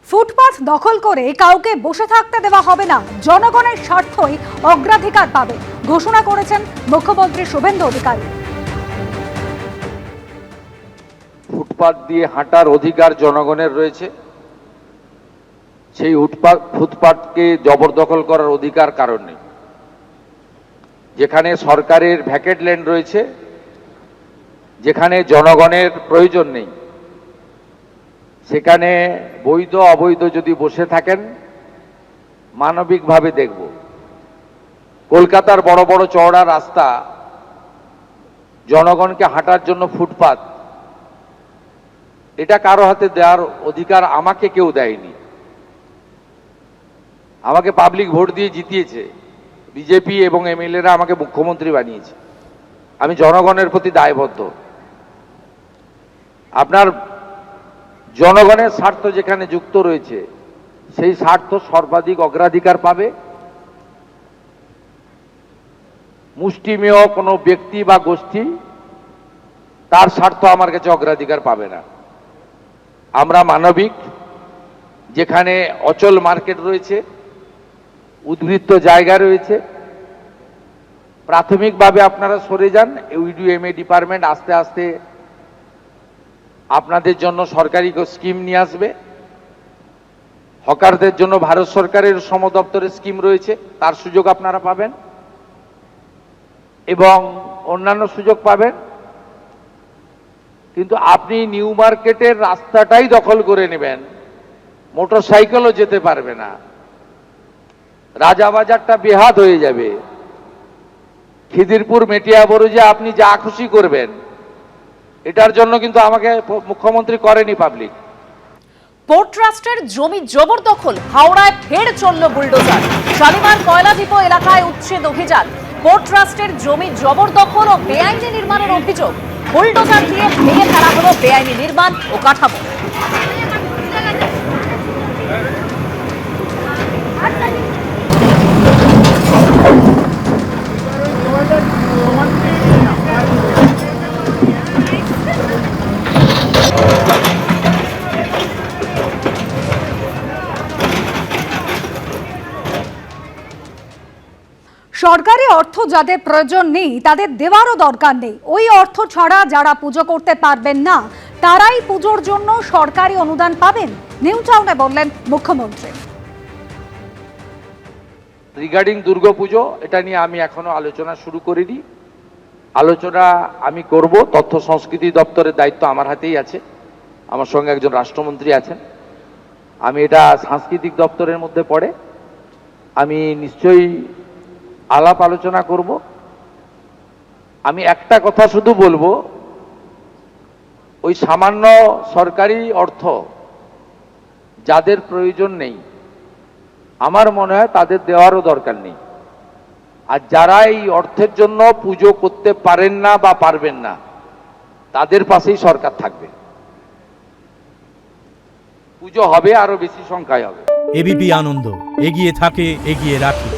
ফুটপাত দখল করে কাউকে বসে থাকতে দেওয়া হবে না, জনগণের স্বার্থই অগ্রাধিকার পাবে, ঘোষণা করেছেন মুখ্যমন্ত্রী শুভেন্দু অধিকারী। ফুটপাত দিয়ে হাঁটার অধিকার জনগণের রয়েছে, সেই ফুটপাতকে জবরদখল করার অধিকার কারণ নেই। যেখানে সরকারের ভ্যাকেট ল্যান্ড রয়েছে, যেখানে জনগণের প্রয়োজন নেই, সেখানে বৈধ অবৈধ যদি বসে থাকেন মানবিকভাবে দেখব। কলকাতার বড় বড় চওড়া রাস্তা, জনগণকে হাঁটার জন্য ফুটপাত, এটা কারো হাতে দেওয়ার অধিকার আমাকে কেউ দেয়নি। আমাকে পাবলিক ভোট দিয়ে জিতিয়েছে, বিজেপি এবং এমএলএরা আমাকে মুখ্যমন্ত্রী বানিয়েছে। আমি জনগণের প্রতি দায়বদ্ধ। আপনার জনগণের স্বার্থ যেখানে যুক্ত রয়েছে, সেই স্বার্থ সর্বাধিক অগ্রাধিকার পাবে। মুষ্টিমেয় কোনো ব্যক্তি বা গোষ্ঠী তার স্বার্থ আমার কাছে অগ্রাধিকার পাবে না। আমরা মানবিক, যেখানে অচল মার্কেট রয়েছে, উদ্বৃত্ত জায়গা রয়েছে, প্রাথমিকভাবে আপনারা সরে যান। ইউডিএমএ ডিপার্টমেন্ট আস্তে আস্তে আপনাদের জন্য সরকারি স্কিম নিয়ে আসবে। হকারদের জন্য ভারত সরকারের শ্রম দপ্তরের স্কিম রয়েছে, তার সুযোগ আপনারা পাবেন এবং অন্যান্য সুযোগ পাবেন। কিন্তু আপনি নিউ মার্কেটের রাস্তাটাই দখল করে নেবেন, মোটরসাইকেলও যেতে পারবে না, রাজাবাজারটা বেহাত হয়ে যাবে, খিদিরপুর মেটিয়াবরুজে আপনি যা খুশি করবেন। এটার জন্য কিন্তু আমাকে মুখ্যমন্ত্রী করেনি পাবলিক। পোর্ট ট্রাস্টের জমি জবরদখল, হাওড়ায় ফের চলল বুলডোজার। শালিমার কয়লা ডিপো এলাকায় উচ্ছেদ অভিযান। পোর্ট ট্রাস্টের জমি জবরদখল ও বেআইনি নির্মাণের অভিযোগ। বুলডোজার দিয়ে ভেঙে ফেলা হলো বেআইনি নির্মাণ ও কাঠামো। সরকারি অর্থ যাদের প্রয়োজন নেই তাদের দেওয়ারও দরকার নেই। ওই অর্থ ছাড়া যারা পুজো করতে পারবেন না তারাই পুজোর জন্য সরকারি অনুদান পাবেন, নিউ টাউনে বললেন মুখ্যমন্ত্রী। রিগার্ডিং দুর্গাপুজো, এটা নিয়ে আমি এখনো আলোচনা শুরু করিনি। আলোচনা আমি করব। তথ্য সংস্কৃতি দপ্তরের দায়িত্ব আমার হাতেই আছে, আমার সঙ্গে একজন রাষ্ট্রমন্ত্রী আছেন। আমি এটা সাংস্কৃতিক দপ্তরের মধ্যে পড়ে, আমি নিশ্চয়ই আলাপ আলোচনা করব। আমি একটা কথা শুধু বলবো, ওই সামান্য সরকারি অর্থ যাদের প্রয়োজন নেই, আমার মনে হয় তাদের দেওয়ারও দরকার নেই। আর যারা এই অর্থের জন্য পুজো করতে পারেন না বা পারবেন না, তাদের পাশেই সরকার থাকবে। পুজো হবে, আরো বেশি সংখ্যায় হবে। এবিপি আনন্দ, এগিয়ে থাকে, এগিয়ে রাখে।